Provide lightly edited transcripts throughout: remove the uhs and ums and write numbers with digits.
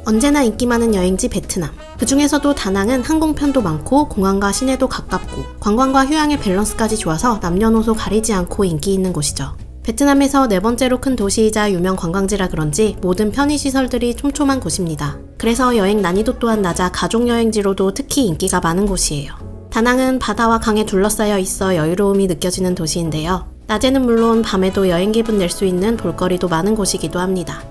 언제나 인기 많은 여행지 베트남. 그 중에서도 다낭은 항공편도 많고 공항과 시내도 가깝고 관광과 휴양의 밸런스까지 좋아서 남녀노소 가리지 않고 인기 있는 곳이죠. 베트남에서 네 번째로 큰 도시이자 유명 관광지라 그런지 모든 편의시설들이 촘촘한 곳입니다. 그래서 여행 난이도 또한 낮아 가족여행지로도 특히 인기가 많은 곳이에요. 다낭은 바다와 강에 둘러싸여 있어 여유로움이 느껴지는 도시인데요. 낮에는 물론 밤에도 여행 기분 낼 수 있는 볼거리도 많은 곳이기도 합니다.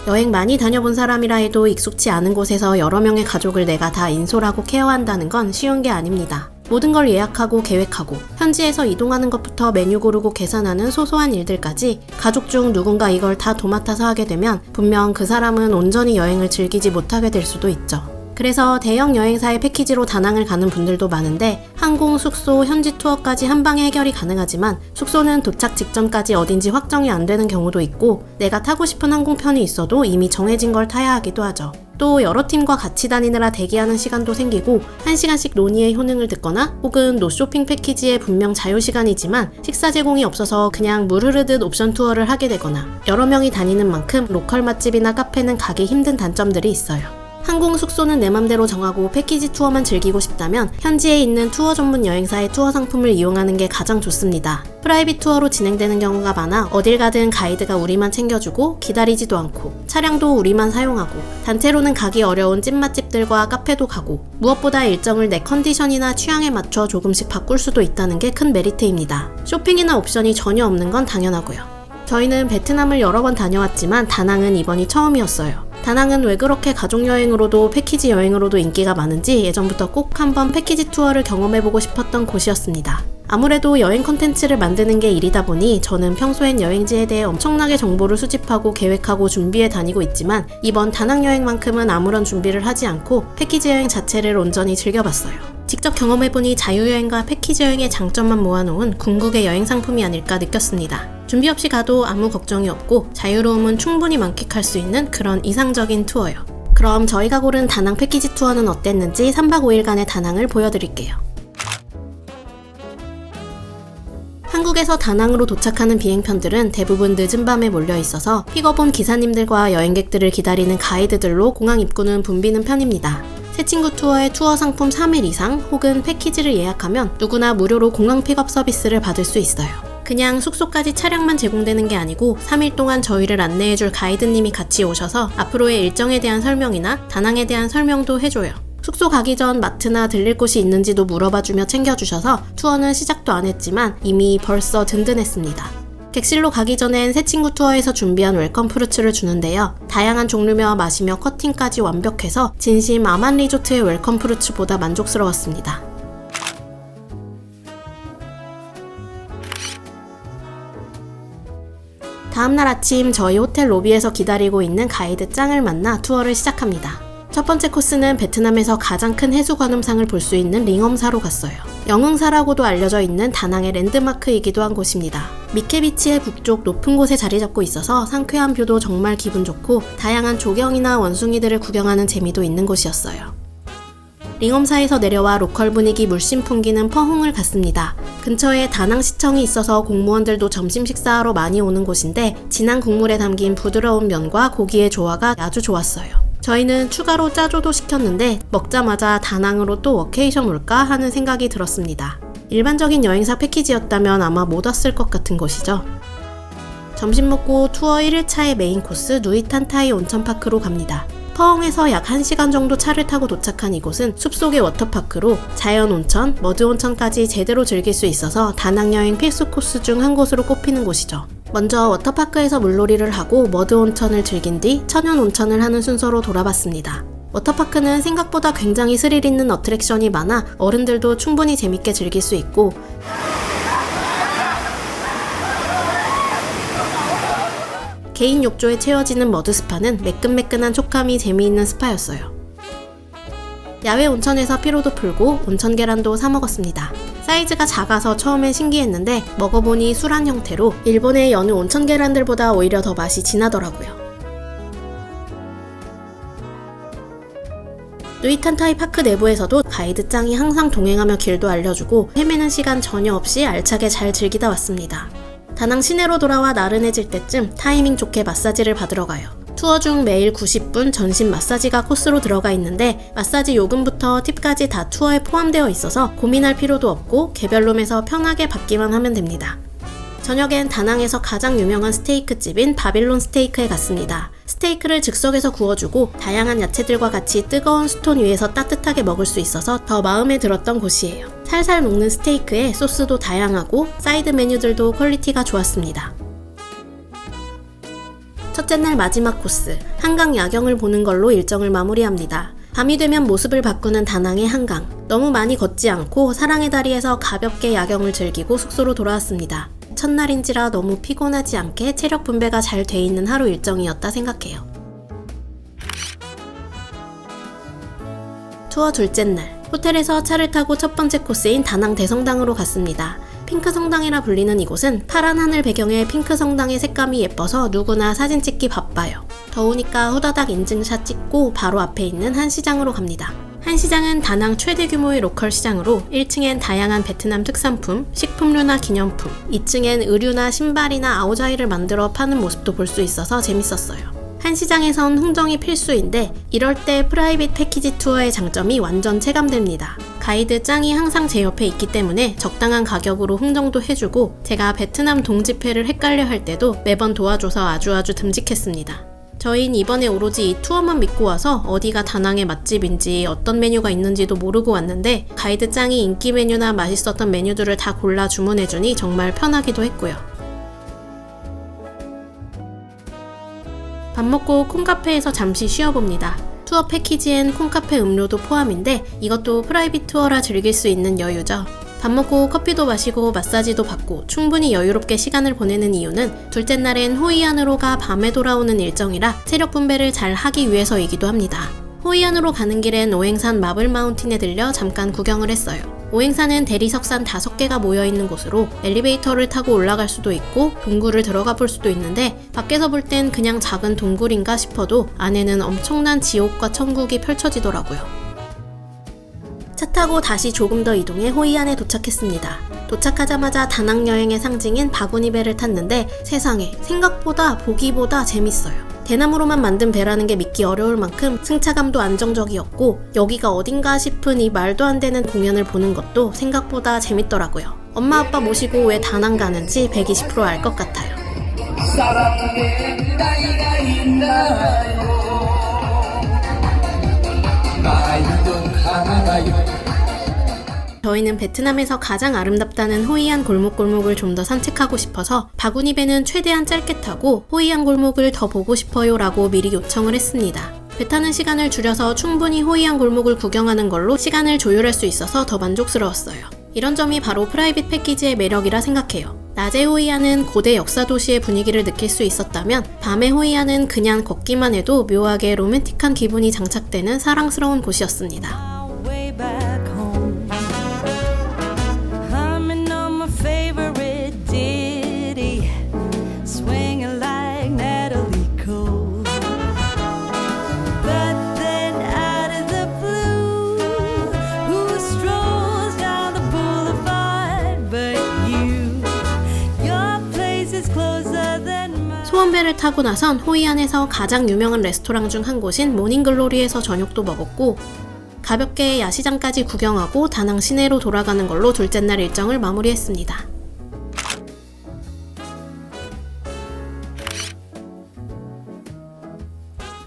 여행 많이 다녀본 사람이라 해도 익숙치 않은 곳에서 여러 명의 가족을 내가 다 인솔하고 케어한다는 건 쉬운 게 아닙니다. 모든 걸 예약하고 계획하고 현지에서 이동하는 것부터 메뉴 고르고 계산하는 소소한 일들까지 가족 중 누군가 이걸 다 도맡아서 하게 되면 분명 그 사람은 온전히 여행을 즐기지 못하게 될 수도 있죠. 그래서 대형 여행사의 패키지로 다낭을 가는 분들도 많은데 항공, 숙소, 현지 투어까지 한 방에 해결이 가능하지만 숙소는 도착 직전까지 어딘지 확정이 안 되는 경우도 있고 내가 타고 싶은 항공편이 있어도 이미 정해진 걸 타야 하기도 하죠. 또 여러 팀과 같이 다니느라 대기하는 시간도 생기고 1시간씩 논의의 효능을 듣거나 혹은 노쇼핑 패키지에 분명 자유시간이지만 식사 제공이 없어서 그냥 물 흐르듯 옵션 투어를 하게 되거나 여러 명이 다니는 만큼 로컬 맛집이나 카페는 가기 힘든 단점들이 있어요. 항공 숙소는 내 맘대로 정하고 패키지 투어만 즐기고 싶다면 현지에 있는 투어 전문 여행사의 투어 상품을 이용하는 게 가장 좋습니다. 프라이빗 투어로 진행되는 경우가 많아 어딜 가든 가이드가 우리만 챙겨주고 기다리지도 않고 차량도 우리만 사용하고 단체로는 가기 어려운 찐맛집들과 카페도 가고 무엇보다 일정을 내 컨디션이나 취향에 맞춰 조금씩 바꿀 수도 있다는 게 큰 메리트입니다. 쇼핑이나 옵션이 전혀 없는 건 당연하고요. 저희는 베트남을 여러 번 다녀왔지만 다낭은 이번이 처음이었어요. 다낭은 왜 그렇게 가족여행으로도 패키지 여행으로도 인기가 많은지 예전부터 꼭 한번 패키지 투어를 경험해보고 싶었던 곳이었습니다. 아무래도 여행 컨텐츠를 만드는 게 일이다 보니 저는 평소엔 여행지에 대해 엄청나게 정보를 수집하고 계획하고 준비해 다니고 있지만 이번 다낭 여행만큼은 아무런 준비를 하지 않고 패키지 여행 자체를 온전히 즐겨봤어요. 직접 경험해보니 자유여행과 패키지 여행의 장점만 모아놓은 궁극의 여행 상품이 아닐까 느꼈습니다. 준비 없이 가도 아무 걱정이 없고 자유로움은 충분히 만끽할 수 있는 그런 이상적인 투어요. 그럼 저희가 고른 다낭 패키지 투어는 어땠는지 3박 5일간의 다낭을 보여드릴게요. 한국에서 다낭으로 도착하는 비행편들은 대부분 늦은 밤에 몰려 있어서 픽업 온 기사님들과 여행객들을 기다리는 가이드들로 공항 입구는 붐비는 편입니다. 새 친구 투어의 투어 상품 3일 이상 혹은 패키지를 예약하면 누구나 무료로 공항 픽업 서비스를 받을 수 있어요. 그냥 숙소까지 차량만 제공되는 게 아니고 3일 동안 저희를 안내해줄 가이드님이 같이 오셔서 앞으로의 일정에 대한 설명이나 다낭에 대한 설명도 해줘요. 숙소 가기 전 마트나 들릴 곳이 있는지도 물어봐주며 챙겨주셔서 투어는 시작도 안 했지만 이미 벌써 든든했습니다. 객실로 가기 전엔 새 친구 투어에서 준비한 웰컴 프루츠를 주는데요. 다양한 종류며 맛이며 커팅까지 완벽해서 진심 아만 리조트의 웰컴 프루츠보다 만족스러웠습니다. 다음날 아침 저희 호텔 로비에서 기다리고 있는 가이드 짱을 만나 투어를 시작합니다. 첫 번째 코스는 베트남에서 가장 큰 해수관음상을 볼 수 있는 링엄사로 갔어요. 영흥사라고도 알려져 있는 다낭의 랜드마크이기도 한 곳입니다. 미케비치의 북쪽 높은 곳에 자리 잡고 있어서 상쾌한 뷰도 정말 기분 좋고 다양한 조경이나 원숭이들을 구경하는 재미도 있는 곳이었어요. 링엄사에서 내려와 로컬 분위기 물씬 풍기는 퍼홍을 갔습니다. 근처에 다낭시청이 있어서 공무원들도 점심 식사하러 많이 오는 곳인데 진한 국물에 담긴 부드러운 면과 고기의 조화가 아주 좋았어요. 저희는 추가로 짜조도 시켰는데 먹자마자 다낭으로 또 워케이션 올까 하는 생각이 들었습니다. 일반적인 여행사 패키지였다면 아마 못 왔을 것 같은 곳이죠. 점심 먹고 투어 1일차의 메인 코스 누이탄타이 온천파크로 갑니다. 퍼홍에서 약 1시간 정도 차를 타고 도착한 이곳은 숲속의 워터파크로 자연 온천, 머드 온천까지 제대로 즐길 수 있어서 다낭 여행 필수 코스 중 한 곳으로 꼽히는 곳이죠. 먼저 워터파크에서 물놀이를 하고 머드 온천을 즐긴 뒤 천연 온천을 하는 순서로 돌아봤습니다. 워터파크는 생각보다 굉장히 스릴 있는 어트랙션이 많아 어른들도 충분히 재밌게 즐길 수 있고 개인 욕조에 채워지는 머드스파는 매끈매끈한 촉감이 재미있는 스파였어요. 야외 온천에서 피로도 풀고 온천 계란도 사 먹었습니다. 사이즈가 작아서 처음엔 신기했는데 먹어보니 술안 형태로 일본의 여느 온천 계란들보다 오히려 더 맛이 진하더라고요. 누이탄타이 파크 내부에서도 가이드 짱이 항상 동행하며 길도 알려주고 헤매는 시간 전혀 없이 알차게 잘 즐기다 왔습니다. 다낭 시내로 돌아와 나른해질 때쯤 타이밍 좋게 마사지를 받으러 가요. 투어 중 매일 90분 전신 마사지가 코스로 들어가 있는데 마사지 요금부터 팁까지 다 투어에 포함되어 있어서 고민할 필요도 없고 개별룸에서 편하게 받기만 하면 됩니다. 저녁엔 다낭에서 가장 유명한 스테이크 집인 바빌론 스테이크에 갔습니다. 스테이크를 즉석에서 구워주고 다양한 야채들과 같이 뜨거운 수톤 위에서 따뜻하게 먹을 수 있어서 더 마음에 들었던 곳이에요. 살살 녹는 스테이크에 소스도 다양하고 사이드 메뉴들도 퀄리티가 좋았습니다. 첫째 날 마지막 코스, 한강 야경을 보는 걸로 일정을 마무리합니다. 밤이 되면 모습을 바꾸는 다낭의 한강. 너무 많이 걷지 않고 사랑의 다리에서 가볍게 야경을 즐기고 숙소로 돌아왔습니다. 첫날인지라 너무 피곤하지 않게 체력 분배가 잘 돼 있는 하루 일정이었다 생각해요. 투어 둘째 날, 호텔에서 차를 타고 첫 번째 코스인 다낭 대성당으로 갔습니다. 핑크 성당이라 불리는 이곳은 파란 하늘 배경에 핑크 성당의 색감이 예뻐서 누구나 사진 찍기 바빠요. 더우니까 후다닥 인증샷 찍고 바로 앞에 있는 한 시장으로 갑니다. 한 시장은 다낭 최대 규모의 로컬 시장으로 1층엔 다양한 베트남 특산품, 식품류나 기념품, 2층엔 의류나 신발이나 아오자이를 만들어 파는 모습도 볼 수 있어서 재밌었어요. 한 시장에선 흥정이 필수인데 이럴 때 프라이빗 패키지 투어의 장점이 완전 체감됩니다. 가이드 짱이 항상 제 옆에 있기 때문에 적당한 가격으로 흥정도 해주고 제가 베트남 동지패를 헷갈려 할 때도 매번 도와줘서 아주 듬직했습니다. 저희는 이번에 오로지 이 투어만 믿고 와서 어디가 다낭의 맛집인지 어떤 메뉴가 있는지도 모르고 왔는데 가이드 짱이 인기 메뉴나 맛있었던 메뉴들을 다 골라 주문해주니 정말 편하기도 했고요. 밥 먹고 콩카페에서 잠시 쉬어봅니다. 투어 패키지엔 콩카페 음료도 포함인데 이것도 프라이빗 투어라 즐길 수 있는 여유죠. 밥 먹고 커피도 마시고 마사지도 받고 충분히 여유롭게 시간을 보내는 이유는 둘째 날엔 호이안으로 가 밤에 돌아오는 일정이라 체력 분배를 잘 하기 위해서이기도 합니다. 호이안으로 가는 길엔 오행산 마블 마운틴에 들려 잠깐 구경을 했어요. 오행산은 대리석산 5개가 모여있는 곳으로 엘리베이터를 타고 올라갈 수도 있고 동굴을 들어가 볼 수도 있는데 밖에서 볼 땐 그냥 작은 동굴인가 싶어도 안에는 엄청난 지옥과 천국이 펼쳐지더라고요. 차 타고 다시 조금 더 이동해 호이안에 도착했습니다. 도착하자마자 다낭 여행의 상징인 바구니 배를 탔는데 세상에 생각보다 보기보다 재밌어요. 대나무로만 만든 배라는 게 믿기 어려울 만큼 승차감도 안정적이었고 여기가 어딘가 싶은 이 말도 안 되는 공연을 보는 것도 생각보다 재밌더라고요. 엄마 아빠 모시고 왜 다낭 가는지 120% 알 것 같아요. 저희는 베트남에서 가장 아름답다는 호이안 골목골목을 좀 더 산책하고 싶어서 바구니 배는 최대한 짧게 타고 호이안 골목을 더 보고 싶어요 라고 미리 요청을 했습니다. 배 타는 시간을 줄여서 충분히 호이안 골목을 구경하는 걸로 시간을 조율할 수 있어서 더 만족스러웠어요. 이런 점이 바로 프라이빗 패키지의 매력이라 생각해요. 낮에 호이안은 고대 역사 도시의 분위기를 느낄 수 있었다면 밤의 호이안은 그냥 걷기만 해도 묘하게 로맨틱한 기분이 장착되는 사랑스러운 곳이었습니다. 소원배를 타고 나선 호이안에서 가장 유명한 레스토랑 중 한 곳인 모닝글로리에서 저녁도 먹었고 가볍게 야시장까지 구경하고 다낭 시내로 돌아가는 걸로 둘째 날 일정을 마무리했습니다.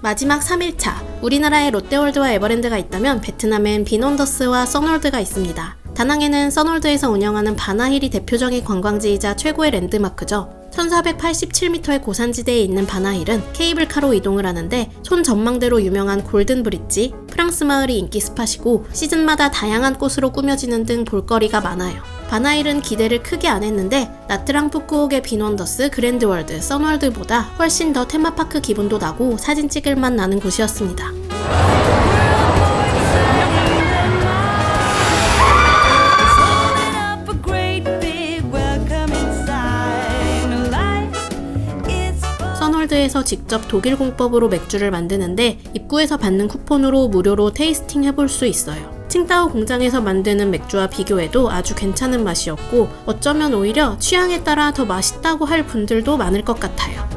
마지막 3일차, 우리나라에 롯데월드와 에버랜드가 있다면 베트남엔 빈원더스와 써놀드가 있습니다. 다낭에는 써놀드에서 운영하는 바나힐이 대표적인 관광지이자 최고의 랜드마크죠. 1487m의 고산지대에 있는 바나힐은 케이블카로 이동을 하는데 손 전망대로 유명한 골든 브릿지, 프랑스 마을이 인기 스팟이고 시즌마다 다양한 꽃으로 꾸며지는 등 볼거리가 많아요. 바나힐은 기대를 크게 안 했는데 나트랑 푸꾸옥의 빈원더스, 그랜드월드, 써월드보다 훨씬 더 테마파크 기분도 나고 사진 찍을 맛 나는 곳이었습니다. 써월드에서 직접 독일 공법으로 맥주를 만드는데 입구에서 받는 쿠폰으로 무료로 테이스팅 해볼 수 있어요. 칭따오 공장에서 만드는 맥주와 비교해도 아주 괜찮은 맛이었고 어쩌면 오히려 취향에 따라 더 맛있다고 할 분들도 많을 것 같아요.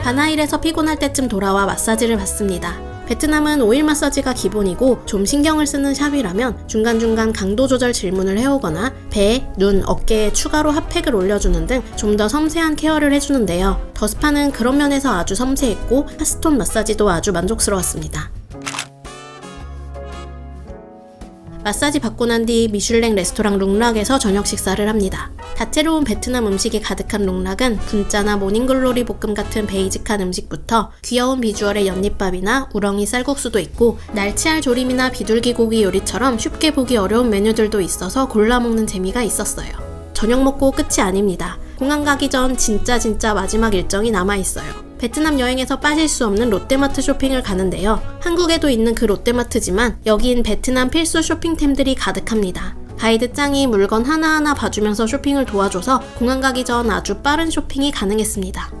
바나일에서 피곤할 때쯤 돌아와 마사지를 받습니다. 베트남은 오일 마사지가 기본이고 좀 신경을 쓰는 샵이라면 중간중간 강도 조절 질문을 해오거나 배, 눈, 어깨에 추가로 핫팩을 올려주는 등 좀 더 섬세한 케어를 해주는데요. 더 스파는 그런 면에서 아주 섬세했고 핫스톤 마사지도 아주 만족스러웠습니다. 마사지 받고 난 뒤 미슐랭 레스토랑 룽락에서 저녁 식사를 합니다. 다채로운 베트남 음식이 가득한 룽락은 분짜나 모닝글로리 볶음 같은 베이직한 음식부터 귀여운 비주얼의 연잎밥이나 우렁이 쌀국수도 있고 날치알 조림이나 비둘기 고기 요리처럼 쉽게 보기 어려운 메뉴들도 있어서 골라 먹는 재미가 있었어요. 저녁 먹고 끝이 아닙니다. 공항 가기 전 진짜 마지막 일정이 남아있어요. 베트남 여행에서 빠질 수 없는 롯데마트 쇼핑을 가는데요. 한국에도 있는 그 롯데마트지만 여긴 베트남 필수 쇼핑템들이 가득합니다. 가이드 짱이 물건 하나하나 봐주면서 쇼핑을 도와줘서 공항 가기 전 아주 빠른 쇼핑이 가능했습니다.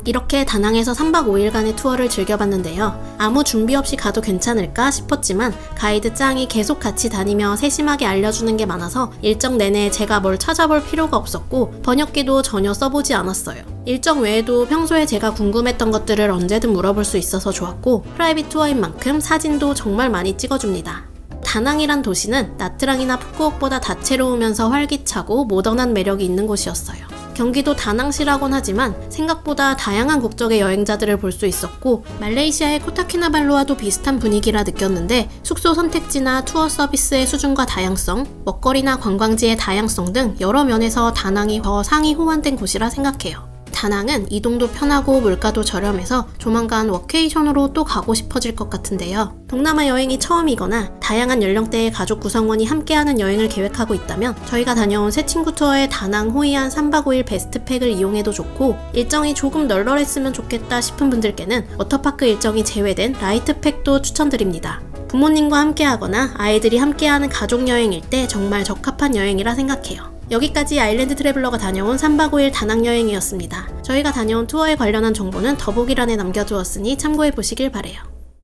이렇게 다낭에서 3박 5일간의 투어를 즐겨봤는데요. 아무 준비 없이 가도 괜찮을까 싶었지만 가이드 짱이 계속 같이 다니며 세심하게 알려주는 게 많아서 일정 내내 제가 뭘 찾아볼 필요가 없었고 번역기도 전혀 써보지 않았어요. 일정 외에도 평소에 제가 궁금했던 것들을 언제든 물어볼 수 있어서 좋았고 프라이빗 투어인 만큼 사진도 정말 많이 찍어줍니다. 다낭이란 도시는 나트랑이나 푸꾸옥보다 다채로우면서 활기차고 모던한 매력이 있는 곳이었어요. 경기도 다낭시라곤 하지만 생각보다 다양한 국적의 여행자들을 볼 수 있었고 말레이시아의 코타키나발루와도 비슷한 분위기라 느꼈는데 숙소 선택지나 투어 서비스의 수준과 다양성, 먹거리나 관광지의 다양성 등 여러 면에서 다낭이 더 상위 호환된 곳이라 생각해요. 다낭은 이동도 편하고 물가도 저렴해서 조만간 워케이션으로 또 가고 싶어질 것 같은데요. 동남아 여행이 처음이거나 다양한 연령대의 가족 구성원이 함께하는 여행을 계획하고 있다면 저희가 다녀온 새 친구 투어의 다낭 호이안 3박 5일 베스트팩을 이용해도 좋고 일정이 조금 널널했으면 좋겠다 싶은 분들께는 워터파크 일정이 제외된 라이트팩도 추천드립니다. 부모님과 함께하거나 아이들이 함께하는 가족여행일 때 정말 적합한 여행이라 생각해요. 여기까지 아일랜드 트래블러가 다녀온 3박 5일 다낭 여행이었습니다. 저희가 다녀온 투어에 관련한 정보는 더보기란에 남겨두었으니 참고해보시길 바래요.